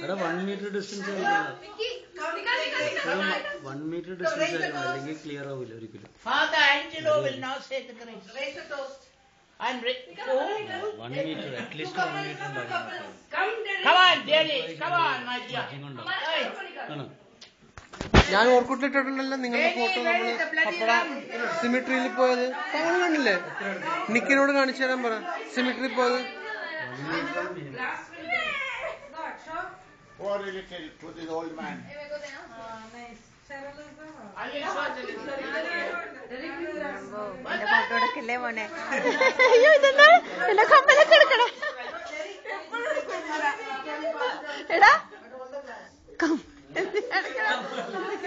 എടാ 1 meter distance 1 meter distance അല്ലെങ്കിൽ clear ആവില്ല ഒരിക്കലും. Father Angelo will now say the grace. Raise the toast. I'm 1 meter, at least 1 meter ഉണ്ടാകും. Come on, dearie. Come on, my dear. ഞാൻ ഓർക്കൂട്ടിലിട്ടിട്ടുണ്ടല്ലോ നിങ്ങളുടെ photo. നമ്മള് സിമിട്രിയിൽ പോയത് താങ്കൾ കണ്ടില്ലേ? നിക്കിനോട് കാണിച്ചു തരാൻ പറ. സിമിട്രിയിൽ പോയത്. Pour a little to this old man. എന്റെ ഫോട്ടോ എടുക്കില്ലേ മോനെ? അയ്യോ ഇതെന്താ എന്റെ കമ്മലൊക്കെ എടുക്കണേ. എടാ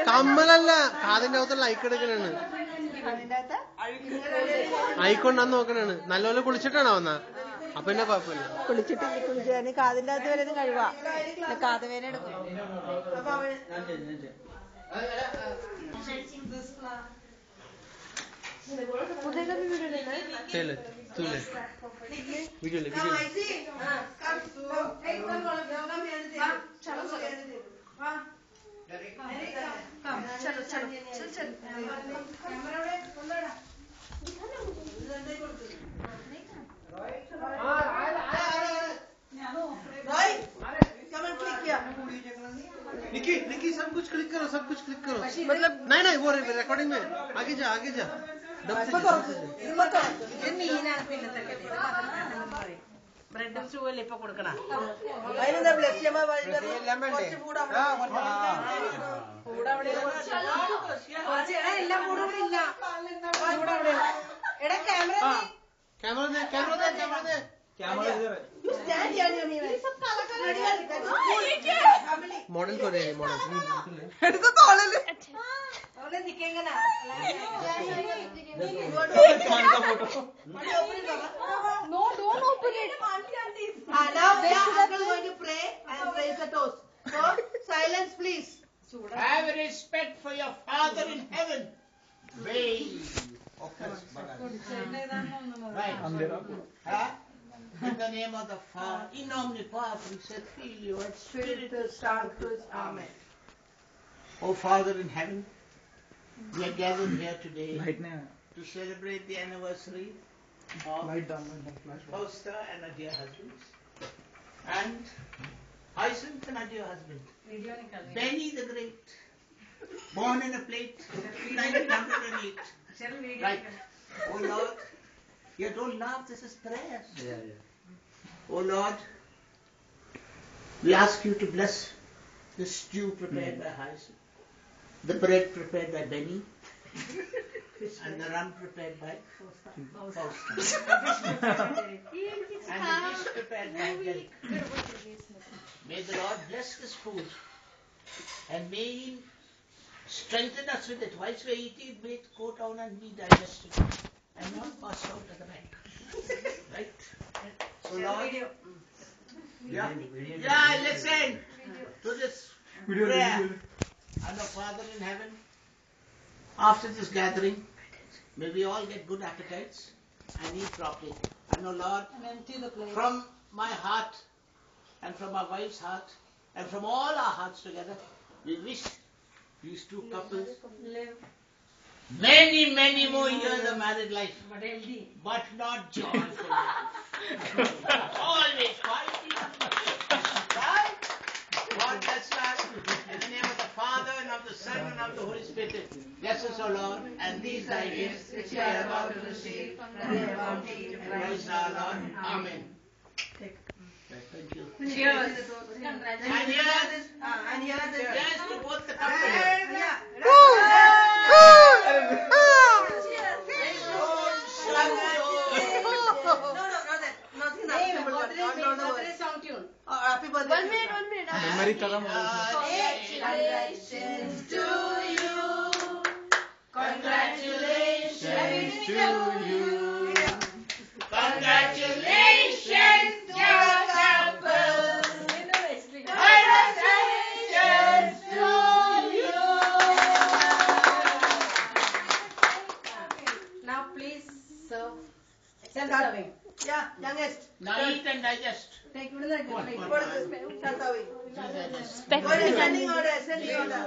കമ്മലല്ല, കാതിന്റെ അകത്തുള്ള ഐക്കെടുക്കണാണ്. ഐക്കൊണ്ടാന്ന് നോക്കണാണ്. നല്ലപോലെ കുളിച്ചിട്ടാണോ വന്നാ? അപ്പൊ എന്നെ കുഴപ്പമില്ല. കുളിച്ചിട്ട് കാതിന്റെ അകത്ത് വരെ കഴിവാ. കാത് വേന എടുക്കും. निकी सब कुछ क्लिक करो, सब कुछ क्लिक करो. मतलब नहीं वो रिकॉर्डिंग में आगे जा ബ്രെഡും ഷൂവല്ലേ ഇപ്പൊ കൊടുക്കണ? मॉडल को दे model No, don't open it. Now uncle going to pray and raise the toast. So silence please. Have respect for your Father in heaven. Right. In the name of the Father, in nomine Patris et Filio et Spiritus Sanctus. Amen. Oh Father in heaven, we are gathered here today to celebrate the anniversary of Fausta and her dear husband, and Hyacinth and her dear husband, Benny the Great, born in a plate, 1908. Right. Oh Lord, you don't laugh, this is prayer. Oh Lord, we ask you to bless the stew prepared by Hyacinth, the bread prepared by Benny, and the rum prepared by Fausta, and the dish prepared by Derek. May the Lord bless this food, and may He strengthen us with it. Whilst we are eating, may it go down and be digested, and not pass out at the back. Right? So Lord, listen to this prayer. And the Father in heaven, after this gathering, may we all get good appetites and eat properly. And oh Lord, from my heart and from my wife's heart and from all our hearts together, we wish these two couples many, many more years of married life, but not joyful. Always fighting. Right? God bless us. In the name of the Father and of the Son and of the Holy Spirit. Bless us, O Lord, and these thy gifts which we are about to receive from the bounty of Christ our Lord. Amen. Thank you. Cheers. And here, yes, to both the couples. Happy birthday. 1 minute, 1 minute. Memory കഥ Congratulations to you. Congratulations to you. Congratulations, dear couple. Congratulations to you. Now please serve. Self-serving. Yeah, youngest. Now eat and digest. Take it to the plate. Self-serving. Spec- What is sending order? Sending order.